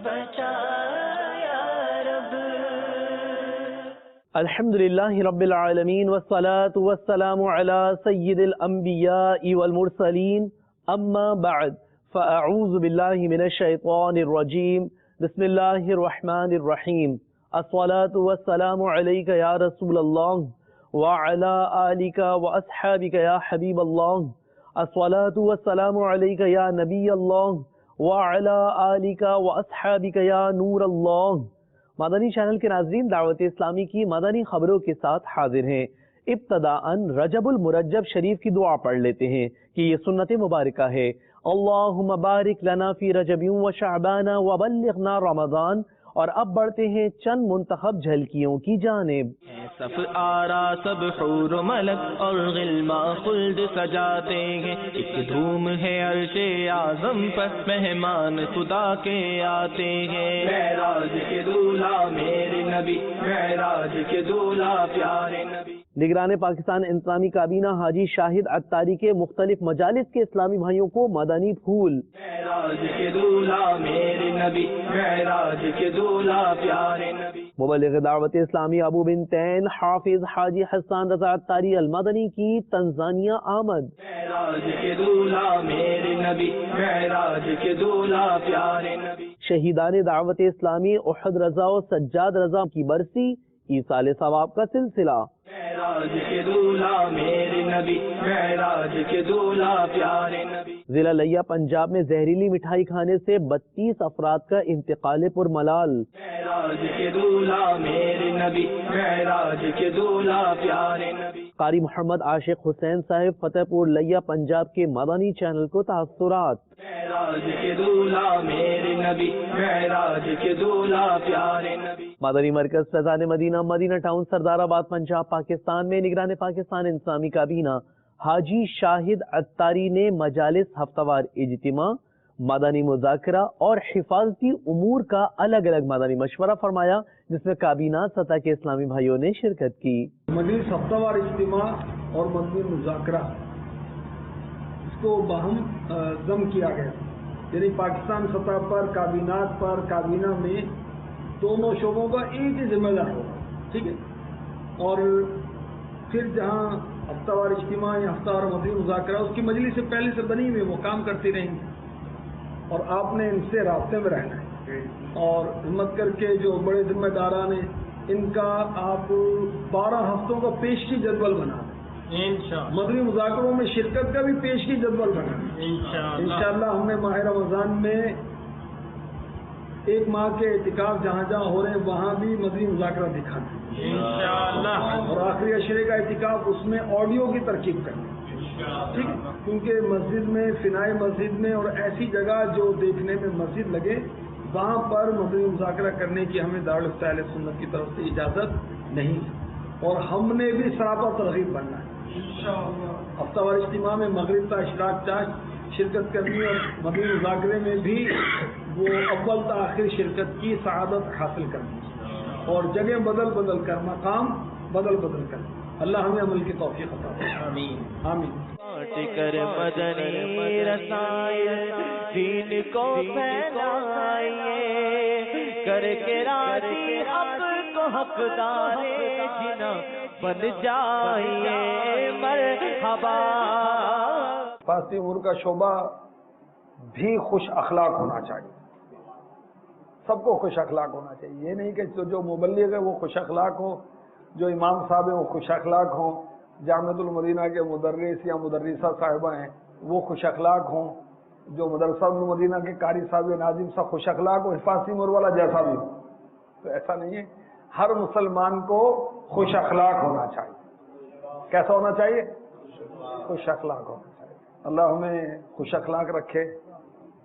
بچا یا رب۔ الحمدللہ رب العالمین والصلاة والسلام علی سید الانبیاء والمرسلین، اما بعد فاعوذ باللہ من الشیطان الرجیم، بسم اللہ الرحمن الرحیم۔ الصلاة والسلام علیک یا رسول اللہ وعلی آلک واصحابک یا حبیب اللہ۔ الصلاة والسلام علیک یا نبی اللہ وعلی آلک واصحابک یا نور اللہ۔ مدنی چینل کے ناظرین، دعوت اسلامی کی مدنی خبروں کے ساتھ حاضر ہیں۔ ابتداءً رجب المرجب شریف کی دعا پڑھ لیتے ہیں کہ یہ سنت مبارکہ ہے۔ اللہم بارک لنا فی رجب و شعبان وبلغنا رمضان۔ اور اب بڑھتے ہیں چند منتخب جھلکیوں کی جانب۔ صف آرا سب حور و ملک اور غلما خلد سجاتے ہیں، ایک دھوم ہے عرش اعظم پر مہمان خدا کے آتے ہیں۔ معراج کے دولہا میرے نبی، معراج کے دولہا پیارے نبی۔ نگران پاکستان انتظامی کابینہ حاجی شاہد عطاری کے مختلف مجالس کے اسلامی بھائیوں کو مدنی پھول۔ معراج کے دولہا میرے نبی، معراج کے دولہا پیارے نبی۔ مبلغ دعوت اسلامی ابو بنتین حافظ حاجی حسان رضا عطاری المدنی کی تنزانیہ آمد۔ معراج کے دولہا میرے نبی، معراج کے دولہا پیارے نبی۔ شہیدان دعوت اسلامی احد رضا و سجاد رضا کی برسی، ایصال ثواب کا سلسلہ۔ معراج کے دولہا میرے نبی، معراج کے دولہا پیارے نبی۔ ضلع لیا پنجاب میں زہریلی مٹھائی کھانے سے 32 افراد کا انتقال پرملال۔ معراج کے دولہا میرے نبی، معراج کے دولہا پیارے نبی۔ قاری محمد عاشق حسین صاحب فتح پور لیا پنجاب کے مدنی چینل کو تاثرات۔ معراج کے دولہا میرے نبی، معراج کے دولہا پیارے نبی۔ مدنی مرکز فیضان مدینہ مدینہ ٹاؤن سردار آباد پنجاب پاکستان میں نگران پاکستان انتظامی کابینہ حاجی شاہد عطاری نے مجالس ہفتہ وار اجتماع، مدنی مذاکرہ اور حفاظتی امور کا الگ الگ مدنی مشورہ فرمایا، جس میں کابینہ سطح کے اسلامی بھائیوں نے شرکت کی۔ مجلس ہفتہ وار اجتماع اور مدنی مذاکرہ اس کو باہم ضم کیا گیا، یعنی پاکستان سطح پر کابینات پر کابینہ میں دونوں شعبوں کا ایک ہی ذمہ دار ہوگا، ٹھیک ہے۔ اور پھر جہاں ہفتہ وار اجتماع یا ہفتہ وار مدنی مذاکرہ اس کی مجلس سے پہلے سے بنی ہوئی وہ کام کرتی رہیں گی، اور آپ نے ان سے رابطے میں رہنا ہے، اور ہمت کر کے جو بڑے ذمہ داران ہیں ان کا آپ 12 ہفتوں کا پیشگی جدول بنا دیں، مدنی مذاکروں میں شرکت کا بھی پیشگی جدول بنا دیں انشاءاللہ۔ ہم نے ماہ رمضان میں ایک ماہ کے اعتکاف جہاں جہاں ہو رہے ہیں وہاں بھی مدنی مذاکرہ دکھانا انشاءاللہ، اور آخری عشرے کا اعتکاف اس میں آڈیو کی ترکیب کرنا، ٹھیک ہے، کیونکہ مسجد میں فنائے مسجد میں اور ایسی جگہ جو دیکھنے میں مسجد لگے وہاں پر مدنی مذاکرہ کرنے کی ہمیں دارالفتہ اہل سنت کی طرف سے اجازت نہیں، اور ہم نے بھی سراپا ترغیب بننا ہے۔ ہفتہ وار اجتماع میں مغرب تا اشراق چاش شرکت کرنی، اور مدنی مذاکرے میں بھی وہ اول تا آخر شرکت کی سعادت حاصل کرنی، اور جگہ بدل بدل کر مقام بدل بدل کر۔ اللہ ہمیں عمل کی توفیق عطا فرمائے، آمین آمین۔ کر مدنی رسائے دین کو پھیلائیے، کر کے راضی حق کو حقدار جنا بن جائیے، مرحبا۔ حفاظتی امور کا شعبہ بھی خوش اخلاق ہونا چاہیے، سب کو خوش اخلاق ہونا چاہیے، یہ نہیں کہ جو مبلغ ہے وہ خوش اخلاق ہو، جو امام صاحب ہیں وہ خوش اخلاق ہوں، جامعۃ المدینہ کے مدرس یا مدرسہ صاحبہ ہیں وہ خوش اخلاق ہوں، جو مدرسہ المدینہ کے قاری صاحب یا ناظم صاحب خوش اخلاق ہو، حفاظتی امور والا جیسا بھی ہو، تو ایسا نہیں ہے۔ ہر مسلمان کو خوش اخلاق ہونا چاہیے۔ کیسا ہونا چاہیے؟ خوش اخلاق ہونا چاہیے۔ اللہ ہمیں خوش اخلاق رکھے،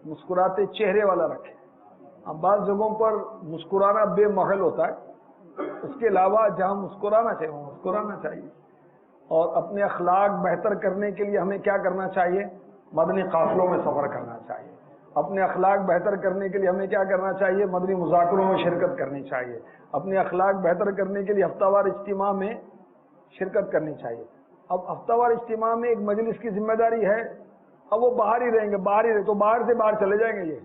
مسکراتے چہرے والا رکھے۔ اب بعض جگہوں پر مسکرانا بے محل ہوتا ہے، اس کے علاوہ جہاں مسکرانا چاہیے وہ مسکرانا چاہیے۔ اور اپنے اخلاق بہتر کرنے کے لیے ہمیں کیا کرنا چاہیے؟ مدنی قافلوں میں سفر کرنا چاہیے۔ اپنے اخلاق بہتر کرنے کے لیے ہمیں کیا کرنا چاہیے؟ مدنی مذاکروں میں شرکت کرنی چاہیے۔ اپنے اخلاق بہتر کرنے کے لیے ہفتہ وار اجتماع میں شرکت کرنی چاہیے۔ اب ہفتہ وار اجتماع میں ایک مجلس کی ذمہ داری ہے، اب وہ باہر ہی رہیں گے، باہر ہی رہیں تو باہر سے باہر چلے جائیں گے، یہ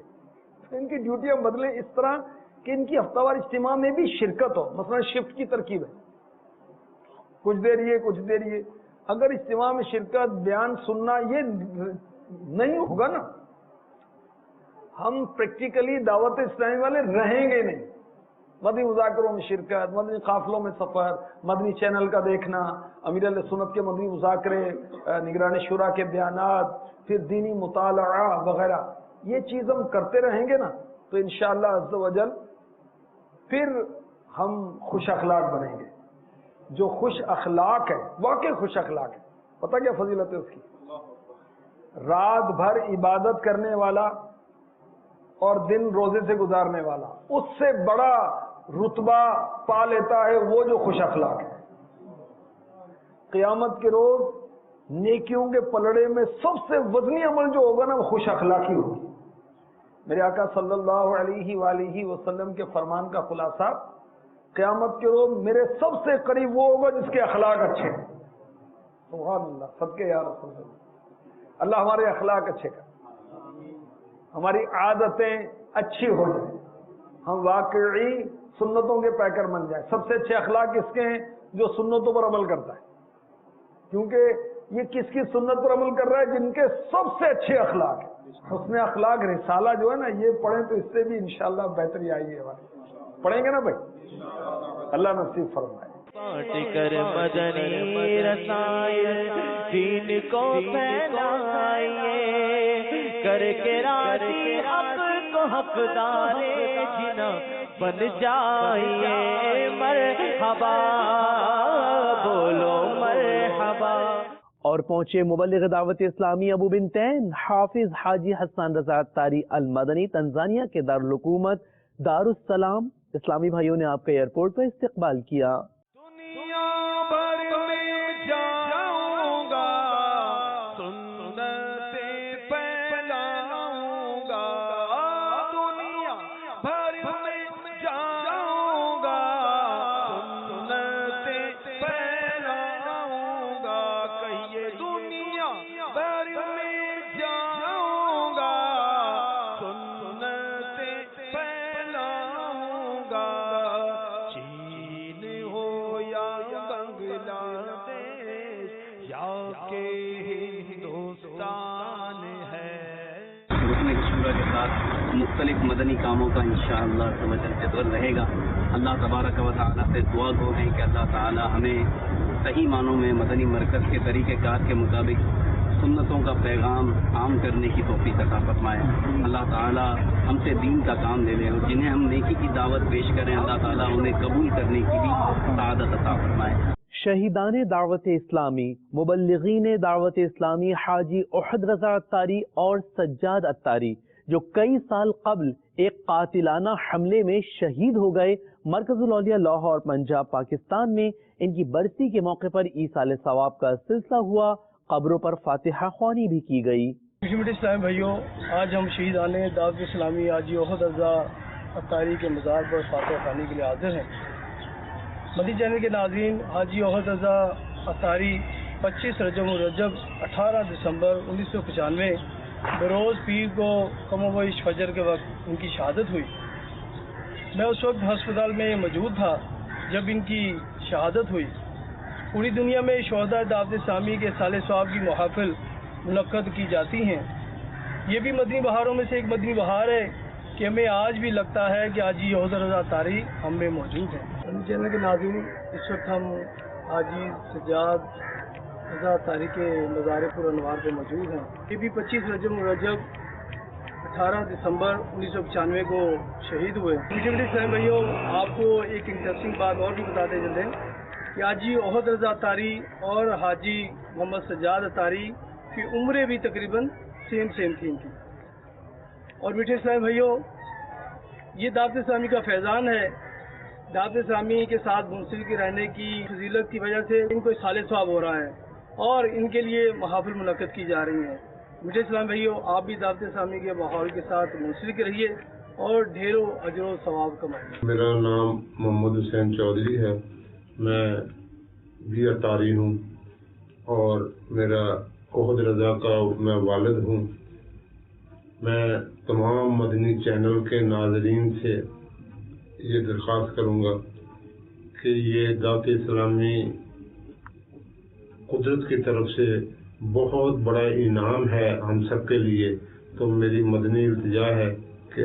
ان کی ڈیوٹیاں بدلیں اس طرح کہ ان کی ہفتہ وار اجتماع میں بھی شرکت ہو. مثلا شفٹ کی ترکیب ہے, کچھ دیر یہ کچھ دیر یہ. اگر اجتماع میں شرکت, بیان سننا, یہ نہیں ہوگا نا, ہم پریکٹیکلی دعوت اسلامی والے رہیں گے نہیں. مدنی مذاکروں میں شرکت, مدنی قافلوں میں سفر, مدنی چینل کا دیکھنا, امیر علیہ سنت کے مدنی مذاکرے, نگران شورا کے بیانات, پھر دینی مطالعہ وغیرہ, یہ چیز ہم کرتے رہیں گے نا تو انشاءاللہ عز و جل پھر ہم خوش اخلاق بنیں گے. جو خوش اخلاق ہے, واقعی خوش اخلاق ہے, پتہ کیا فضیلت ہے اس کی؟ رات بھر عبادت کرنے والا اور دن روزے سے گزارنے والا, اس سے بڑا رتبہ پا لیتا ہے وہ جو خوش اخلاق ہے. قیامت کے روز نیکیوں کے پلڑے میں سب سے وزنی عمل جو ہوگا نا وہ خوش اخلاقی ہوگی. میرے آقا صلی اللہ علیہ وآلہ وسلم کے فرمان کا خلاصہ, قیامت کے روز میرے سب سے قریب وہ ہوگا جس کے اخلاق اچھے ہیں. سبحان اللہ, صدقے یا رسول اللہ. اللہ ہمارے اخلاق اچھے کر, ہماری عادتیں اچھی ہو جائیں, ہم واقعی سنتوں کے پیکر بن جائیں. سب سے اچھے اخلاق کس کے ہیں؟ جو سنتوں پر عمل کرتا ہے. کیونکہ یہ کس کی سنت پر عمل کر رہا ہے؟ جن کے سب سے اچھے اخلاق ہیں. حسن اخلاق رسالہ جو ہے نا, یہ پڑھیں تو اس سے بھی انشاءاللہ بہتری آئی ہے. پڑھیں گے نا بھائی؟ اللہ نصیب فرمائے. بانٹ کر مدنی رسائل دین کو پھیلائیے, کر کے راضی حق کو حقدار جنا بن جائیے. مرحبا بولو مرحبا. اور پہنچے مبلغ دعوت اسلامی ابو بنتین حافظ حاجی حسان رضا اتاری المدنی تنزانیہ کے دارالحکومت دارالسلام. اسلامی بھائیوں نے آپ کا ایئرپورٹ پر استقبال کیا. دنیا بھر میں جاؤں گا, سنتیں پھیلاؤں گا. دنیا بھر میں جاؤں گا, سنتیں پھیلاؤں گا. کہیے دنیا بھر میں جاؤں گا, سنتیں پھیلاؤں گا. چین ہو یا بنگلہ دیش یا کہ ہندوستان ہے. رکن شورا کے ساتھ مختلف مدنی کاموں کا انشاءاللہ جدول رہے گا. اللہ تبارک و تعالیٰ سے دعا گو ہیں کہ اللہ تعالیٰ ہمیں صحیح معنوں میں مدنی مرکز کے طریقہ کار کے مطابق سنتوں کا پیغام عام کرنے کی توفیق عطا فرمائے. اللہ تعالیٰ ہم سے دین کا کام لے لے, اور جنہیں ہم نیکی کی دعوت پیش کریں اللہ تعالیٰ انہیں قبول کرنے کی بھی سعادت عطا فرمائے. شہیدان دعوت اسلامی, مبلغین دعوت اسلامی حاجی احد رضا اتاری اور سجاد اتاری جو کئی سال قبل ایک قاتلانہ حملے میں شہید ہو گئے, مرکز الاولیاء لاہور پنجاب پاکستان میں ان کی برسی کے موقع پر ایصال ثواب کا سلسلہ ہوا. قبروں پر فاتحہ خوانی بھی کی گئی. اسلامی بھائیوں, آج ہم شہیدان دعوت اسلامی حاجی احد رضا اتاری کے مزار پر فاتحہ خوانی کے لیے حاضر ہیں. مدنی چینل کے ناظرین, حاجی احد رضا اتاری 25 رجب الرجب 18 دسمبر 1995 بروز پیر کو کم و بیش فجر کے وقت ان کی شہادت ہوئی. میں اس وقت ہسپتال میں موجود تھا جب ان کی شہادت ہوئی. پوری دنیا میں شہداء دعوت اسلامی کے سال ثواب کی محافل منعقد کی جاتی ہیں. یہ بھی مدنی بہاروں میں سے ایک مدنی بہار ہے کہ ہمیں آج بھی لگتا ہے کہ حاجی احد رضا اتاری ہم میں موجود ہیں. چینل کے ناظرین, اس وقت ہم حاجی سجاد رضا اتاری کے مزار پر انوار پہ موجود ہیں. یہ بھی 25 رجب الرجب 18 دسمبر 1995 کو شہید ہوئے. اسلام بھائیوں, آپ کو ایک انٹرسٹنگ بات اور بھی بتاتے چلتے ہیں کہ حاجی احد رضا اتاری اور حاجی محمد سجاد اتاری کی عمریں بھی تقریباً سیم تھی ان کی. اور میٹھے اسلام بھائیوں, یہ دعوت اسلامی کا فیضان ہے. دعوت اسلامی کے ساتھ منسلک رہنے کی فضیلت کی وجہ سے ان کو سال ثواب ہو رہا ہے اور ان کے لیے محافل منعقد کی جا رہی ہیں. میٹھے اسلام بھائیوں, آپ بھی دعوت اسلامی کے ماحول کے ساتھ منسلک رہیے اور ڈھیروں اجر و ثواب کمائیے. میرا نام محمد حسین چودھری ہے. میں بھی اتاری ہوں اور میرا احد رضا کا میں والد ہوں. میں تمام مدنی چینل کے ناظرین سے یہ درخواست کروں گا کہ یہ دعوت اسلامی قدرت کی طرف سے بہت بڑا انعام ہے ہم سب کے لیے. تو میری مدنی التجا ہے کہ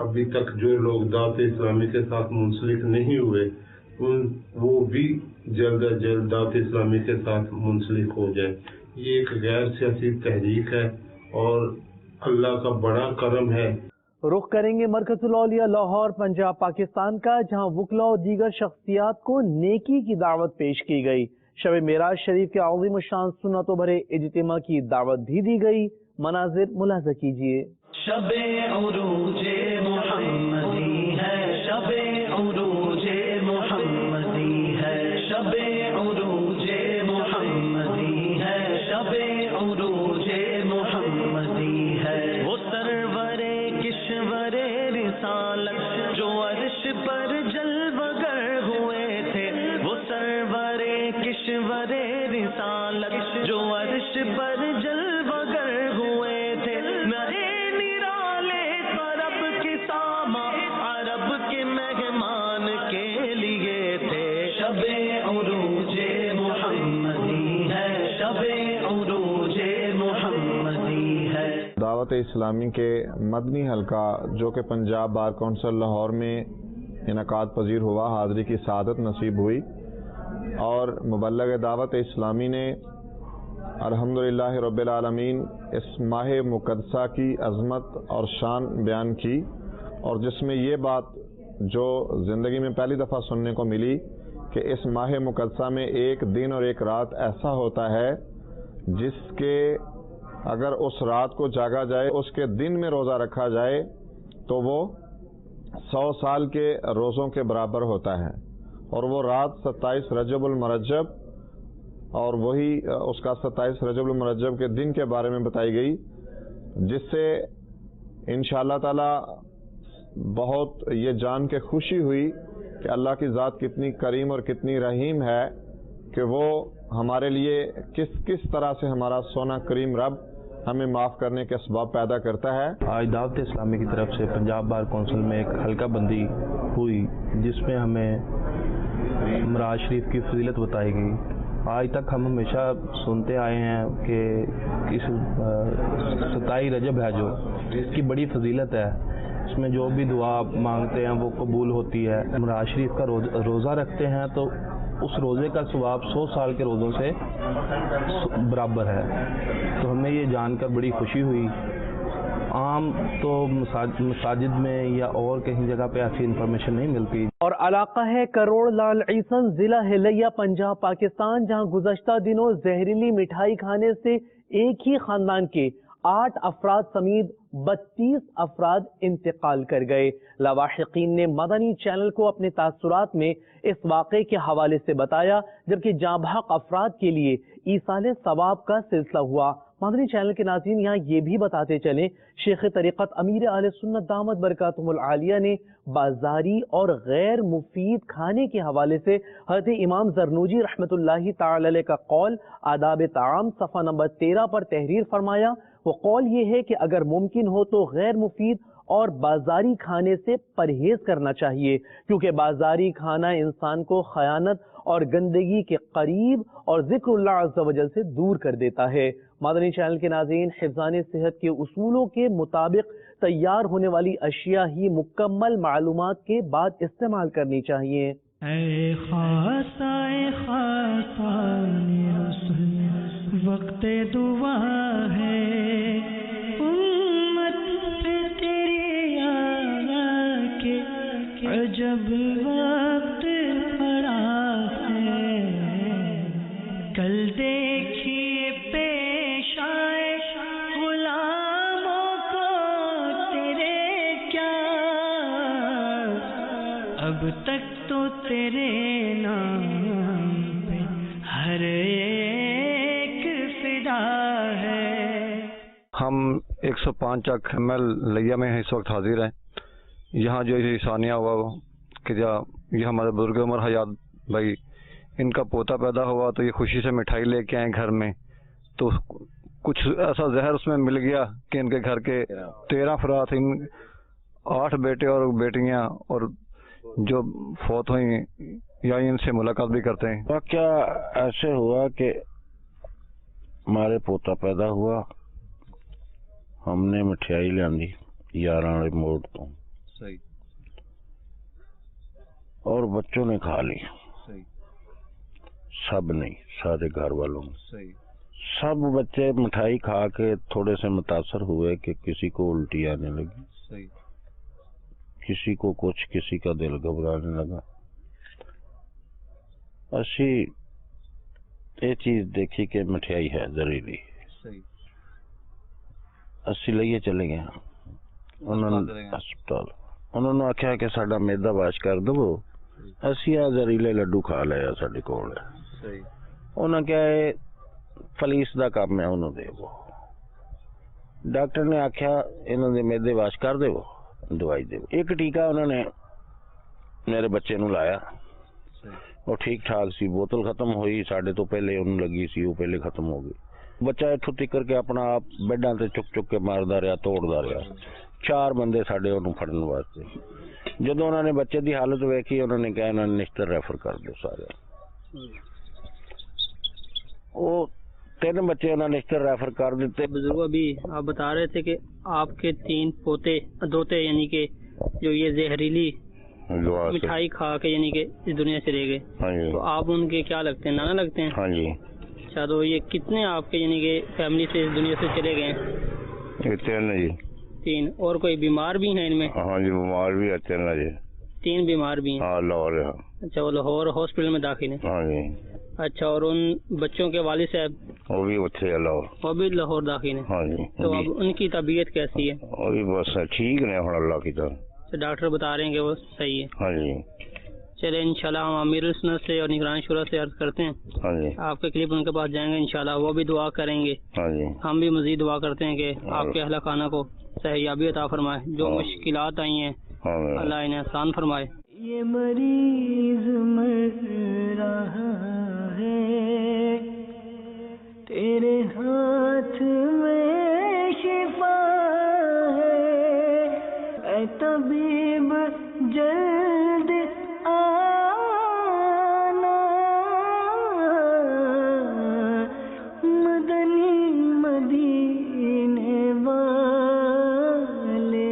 ابھی تک جو لوگ دعوت اسلامی کے ساتھ منسلک نہیں ہوئے وہ بھی جلد از جلد دعوت اسلامی کے ساتھ منسلک ہو جائیں. یہ ایک غیر سیاسی تحریک ہے اور اللہ کا بڑا کرم ہے. رخ کریں گے مرکز الاولیاء لاہور پنجاب پاکستان کا، جہاں وکلا اور دیگر شخصیات کو نیکی کی دعوت پیش کی گئی. شب معراج شریف کے عظیم الشان سنتوں بھرے اجتماع کی دعوت بھی دی گئی. مناظر ملاحظہ کیجیے. شب عروج محمدی ہے، شب عروج محمدی ہے، شب عروج محمدی ہے، شب عروج محمدی ہے. وہ سرور کشور رسالت جو عرش پر جلوگر ہوئے تھے، وہ سرور کشور رسالت جو عرش پر جلوگر ہوئے تھے. نرالے عرب کی ساما عرب کے مہمان کے لیے تھے. شب عروج محمدی ہے، شب عروج محمدی ہے. دعوت اسلامی کے مدنی حلقہ جو کہ پنجاب بار کونسل لاہور میں انعقاد پذیر ہوا، حاضری کی سعادت نصیب ہوئی اور مبلغ دعوت اسلامی نے الحمدللہ رب العالمین اس ماہ مقدسہ کی عظمت اور شان بیان کی، اور جس میں یہ بات جو زندگی میں پہلی دفعہ سننے کو ملی کہ اس ماہ مقدسہ میں ایک دن اور ایک رات ایسا ہوتا ہے جس کے اگر اس رات کو جاگا جائے، اس کے دن میں روزہ رکھا جائے تو وہ 100 سال کے روزوں کے برابر ہوتا ہے. اور وہ رات 27 رجب المرجب، اور وہی اس کا 27 رجب المرجب کے دن کے بارے میں بتائی گئی، جس سے انشاءاللہ تعالی بہت یہ جان کے خوشی ہوئی کہ اللہ کی ذات کتنی کریم اور کتنی رحیم ہے کہ وہ ہمارے لیے کس طرح سے ہمارا سونا کریم رب ہمیں معاف کرنے کے اسباب پیدا کرتا ہے. آج دعوت اسلامی کی طرف سے پنجاب بار کونسل میں ایک حلقہ بندی ہوئی جس میں ہمیں معراج شریف کی فضیلت بتائی گئی. آج تک ہم ہمیشہ سنتے آئے ہیں کہ اس 27 رجب ہے جو اس کی بڑی فضیلت ہے، اس میں جو بھی دعا مانگتے ہیں وہ قبول ہوتی ہے. معراج شریف کا روزہ رکھتے ہیں تو اس روزے کا ثواب 100 سال کے روزوں سے برابر ہے. تو ہمیں یہ جان کر بڑی خوشی ہوئی. عام تو مساجد میں یا اور کہیں جگہ پہ ایسی انفارمیشن نہیں ملتی. اور علاقہ ہے کروڑ لال عیسن، ضلع ہلیہ پنجاب پاکستان، جہاں گزشتہ دنوں زہریلی مٹھائی کھانے سے ایک ہی خاندان کے 8 افراد سمیت 32 افراد انتقال کر گئے. لواحقین نے مدنی چینل کو اپنے تاثرات میں اس واقعے کے حوالے سے بتایا، جبکہ جاں بحق افراد کے لیے ایصال ثواب کا سلسلہ ہوا. مدنی چینل کے ناظرین یہاں یہ بھی بتاتے چلیں، شیخ طریقت امیر اہل سنت دامت برکاتہم العالیہ نے بازاری اور غیر مفید کھانے کے حوالے سے حضرت امام زرنوجی رحمت اللہ تعالی علیہ کا قول آداب طعام صفحہ نمبر 13 پر تحریر فرمایا. وہ قول یہ ہے کہ اگر ممکن ہو تو غیر مفید اور بازاری کھانے سے پرہیز کرنا چاہیے، کیونکہ بازاری کھانا انسان کو خیانت اور گندگی کے قریب اور ذکر اللہ عز و جل سے دور کر دیتا ہے. مدنی چینل کے ناظرین، حفظان صحت کے اصولوں کے مطابق تیار ہونے والی اشیاء ہی مکمل معلومات کے بعد استعمال کرنی چاہیے. اے خاصا وقت دعا ہے، امت پہ تیری آغا کے عجب وقت پڑا ہے. کل دیکھیے پیش آئے غلاموں کو تیرے کیا، اب تک تو تیرے نام پہ ہر ایک فدا ہے. ہم 105 ML لیا میں اس وقت حاضر ہیں. یہاں جو ثانیہ ہوا کہ یہ ہمارے بزرگ عمر حیات بھائی، ان کا پوتا پیدا ہوا تو یہ خوشی سے مٹھائی لے کے آئے گھر میں. تو کچھ ایسا زہر اس میں مل گیا کہ ان کے گھر کے 13 افراد، 8 بیٹے اور بیٹیاں، اور جو فوت ہوئی یا ان سے ملاقات بھی کرتے ہیں۔ واقعہ ایسے ہوا کہ ہمارے پوتا پیدا ہوا، ہم نے مٹھائی لے 11 والے موڑ تو، اور بچوں نے کھا لی، سب نہیں، سارے گھر والوں نے، سب بچے مٹھائی کھا کے تھوڑے سے متاثر ہوئے کہ کسی کو الٹی آنے لگی، کسی کو کچھ، کسی کا دل گھبرانے لگا۔ اسی یہ چیز دیکھی کہ مٹھائی ہے زہریلی، اسی لئیے چلے گئے ہسپتال۔ انہوں نے آخیا کہ ساڈا میدا واش کر دو، اسی آ زہریلے لڈو کھا لیا ساڈے کول۔ انہوں نے کہا پولیس دا کام ہے، انہوں دے وہ۔ ڈاکٹر نے آخیا انہوں نے میدے واش کر دو، دوائی دے۔ ایک ٹیکہ انہوں نے میرے بچے نو لایا، وہ ٹھیک ٹھاک سی، بوتل ختم ہوئی، ساڈے تو پہلے انہوں لگی سی، وہ پہلے ختم ہو گئی۔ بچہ اتھوں تکر کے اپنا آپ بیڈاں تے چک چک کے ماردا رہا، توڑدا رہا۔ 4 بندے ساڈے انہوں پھڑن واسطے۔ جدو انہوں نے بچے دی حالت ویکھی، انہوں نے کہا انہوں نے نشتر ریفر کر دو سارے۔ وہ 3 بچے انہوں نے نشتر ریفر کر دیتے۔ بزرگ ابھی آپ بتا رہے تھے کہ آپ کے 3 پوتے دوتے یعنی کہ جو یہ زہریلی مٹھائی کھا کے یعنی کہ اس دنیا سے رہ گئے، تو آپ ان کے کیا لگتے ہیں؟ نانا لگتے ہیں؟ ہاں جی۔ اچھا، تو یہ کتنے آپ کے یعنی کہ فیملی سے اس دنیا سے چلے گئے ہیں؟ 3 جی۔ 3 اور کوئی بیمار بھی ہیں ان میں؟ ہاں جی، بیمار بھی ہے 3 جی۔ 3 بیمار بھی ہیں؟ ہاں، لاہور۔ اچھا، وہ لاہور ہاسپٹل میں داخل ہیں؟ ہاں جی۔ اچھا، اور ان بچوں کے والد صاحب؟ وہ بھی اتنے لاہور۔ وہ بھی لاہور داخل ہیں؟ ہاں جی۔ تو اب ان کی طبیعت کیسی ہے؟ وہ بھی بس ٹھیک نے ہوں اللہ کی طرف۔ ڈاکٹر بتا رہے ہیں کہ وہ صحیح ہے؟ ہاں جی۔ چلے انشاءاللہ ہم امیر السنت سے اور نگران شورا سے عرض کرتے ہیں، ہاں جی، آپ کے کلپ ان کے پاس جائیں گے انشاءاللہ، وہ بھی دعا کریں گے۔ ہاں جی، ہم بھی مزید دعا کرتے ہیں کہ آپ کے اہل خانہ کو صحیحیابی عطا فرمائے، جو مشکلات آئی ہیں اللہ انہیں آسان فرمائے۔ یہ مریض مر رہا ہے، تیرے ہاتھ میں شفا ہے، اے طبیب جلد آنا، مدنی مدینے والے۔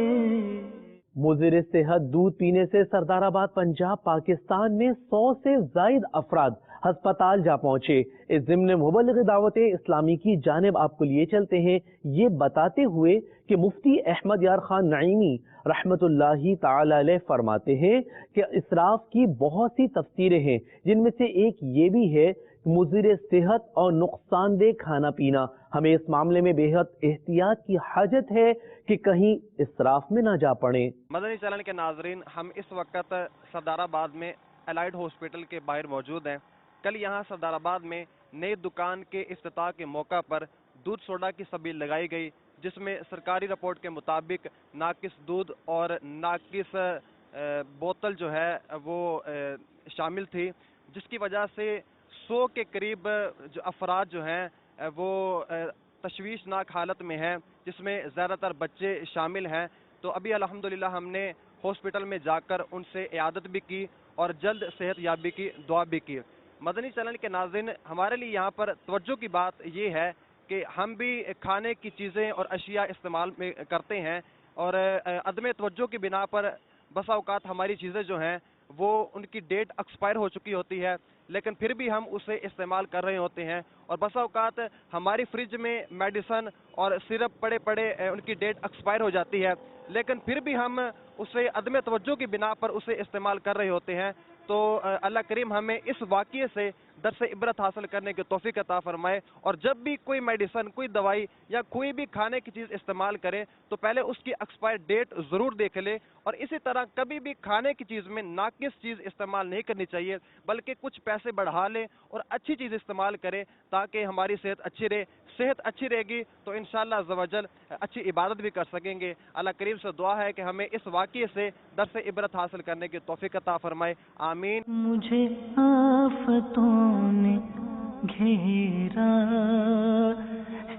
مضر صحت دودھ پینے سے سردار آباد پنجاب پاکستان میں 100 سے زائد افراد ہسپتال جا پہنچے۔ اس ضمن مبلغ دعوت اسلامی کی جانب آپ کو لیے چلتے ہیں، یہ بتاتے ہوئے کہ مفتی احمد یار خان نعیمی رحمت اللہ تعالی علیہ فرماتے ہیں کہ اسراف کی بہت سی تفسیریں ہیں، جن میں سے ایک یہ بھی ہے مضر صحت اور نقصان دہ کھانا پینا۔ ہمیں اس معاملے میں بے حد احتیاط کی حاجت ہے کہ کہیں اسراف میں نہ جا پڑیں۔ مدنی چینل کے ناظرین، ہم اس وقت سردار آباد میں الائڈ ہاسپٹل کے باہر موجود ہیں۔ کل یہاں سردار آباد میں نئی دکان کے افتتاح کے موقع پر دودھ سوڈا کی سبیل لگائی گئی، جس میں سرکاری رپورٹ کے مطابق ناقص دودھ اور ناقص بوتل جو ہے وہ شامل تھی، جس کی وجہ سے 100 کے قریب جو افراد جو ہیں وہ تشویشناک حالت میں ہیں، جس میں زیادہ تر بچے شامل ہیں۔ تو ابھی الحمدللہ ہم نے ہاسپٹل میں جا کر ان سے عیادت بھی کی اور جلد صحت یابی کی دعا بھی کی۔ مدنی چینل کے ناظرین، ہمارے لیے یہاں پر توجہ کی بات یہ ہے کہ ہم بھی کھانے کی چیزیں اور اشیاء استعمال میں کرتے ہیں، اور عدم توجہ کی بنا پر بسا اوقات ہماری چیزیں جو ہیں وہ ان کی ڈیٹ ایکسپائر ہو چکی ہوتی ہے، لیکن پھر بھی ہم اسے استعمال کر رہے ہوتے ہیں، اور بسا اوقات ہماری فریج میں میڈیسن اور سرپ پڑے پڑے ان کی ڈیٹ ایکسپائر ہو جاتی ہے، لیکن پھر بھی ہم اسے عدم توجہ کی بنا پر اسے استعمال کر رہے ہوتے ہیں۔ تو اللہ کریم ہمیں اس واقعے سے درس عبرت حاصل کرنے کی توفیق عطا فرمائے، اور جب بھی کوئی میڈیسن، کوئی دوائی یا کوئی بھی کھانے کی چیز استعمال کرے تو پہلے اس کی ایکسپائر ڈیٹ ضرور دیکھ لے، اور اسی طرح کبھی بھی کھانے کی چیز میں ناقص چیز استعمال نہیں کرنی چاہیے، بلکہ کچھ پیسے بڑھا لے اور اچھی چیز استعمال کرے تاکہ ہماری صحت اچھی رہے۔ صحت اچھی رہے گی تو انشاءاللہ عز و جل اچھی عبادت بھی کر سکیں گے۔ اللہ کریم سے دعا ہے کہ ہمیں اس واقعے سے درس عبرت حاصل کرنے کی توفیق عطا فرمائے، آمین۔ مجھے آفتوں نے گھیرا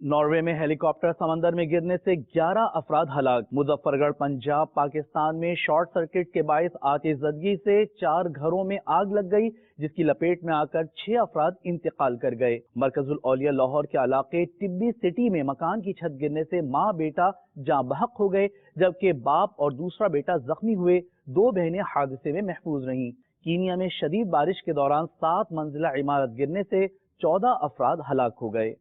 ناروے میں ہیلی کاپٹر سمندر میں گرنے سے 11 افراد ہلاک۔ مظفر گڑھ پنجاب پاکستان میں شارٹ سرکٹ کے باعث آتش زدگی سے 4 گھروں میں آگ لگ گئی، جس کی لپیٹ میں آ کر 6 افراد انتقال کر گئے۔ مرکز الاولیاء لاہور کے علاقے ٹبی سٹی میں مکان کی چھت گرنے سے ماں بیٹا جاں بحق ہو گئے، جبکہ باپ اور دوسرا بیٹا زخمی ہوئے۔ 2 بہنیں حادثے میں محفوظ رہیں۔ کینیا میں شدید بارش کے دوران 7 منزلہ عمارت گرنے سے 14 افراد ہلاک ہو گئے۔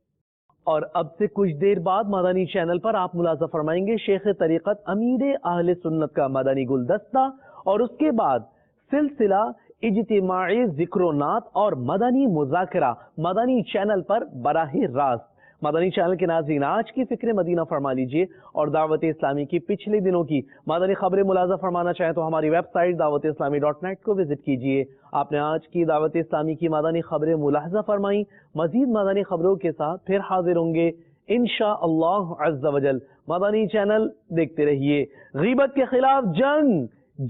اور اب سے کچھ دیر بعد مدنی چینل پر آپ ملاحظہ فرمائیں گے شیخ طریقت امیر اہل سنت کا مدنی گلدستہ، اور اس کے بعد سلسلہ اجتماعی ذکر و نعت اور مدنی مذاکرہ مدنی چینل پر براہ راست۔ مدنی چینل کے ناظرین، آج کی فکر مدینہ فرما لیجئے، اور دعوت اسلامی کی پچھلے دنوں کی مدنی خبریں ملاحظہ فرمانا چاہیں تو ہماری ویب سائٹ dawat-islami.net کو وزٹ کیجئے۔ آپ نے آج کی دعوت اسلامی کی مدنی خبریں ملاحظہ فرمائیں۔ مزید مدنی خبروں کے ساتھ پھر حاضر ہوں گے انشاءاللہ عز و جل۔ مدنی چینل دیکھتے رہیے۔ غیبت کے خلاف جنگ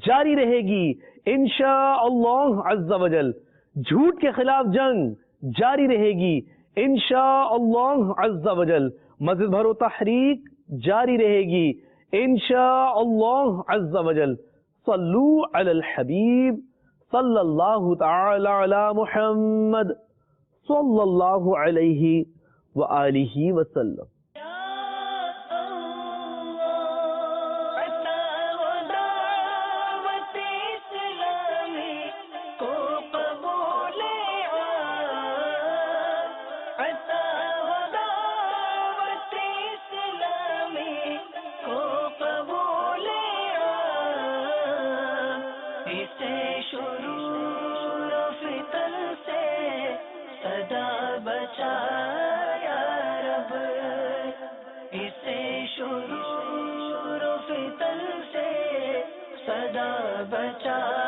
جاری رہے گی انشاءاللہ عز و جل۔ جھوٹ کے خلاف جنگ جاری رہے گی انشاءاللہ عز و جل۔ مزید بھرو تحریک جاری رہے گی انشاءاللہ عز و جل۔ صلو علی الحبیب صلی اللہ تعالی علی محمد صلی اللہ علیہ وآلہ وسلم۔ بچا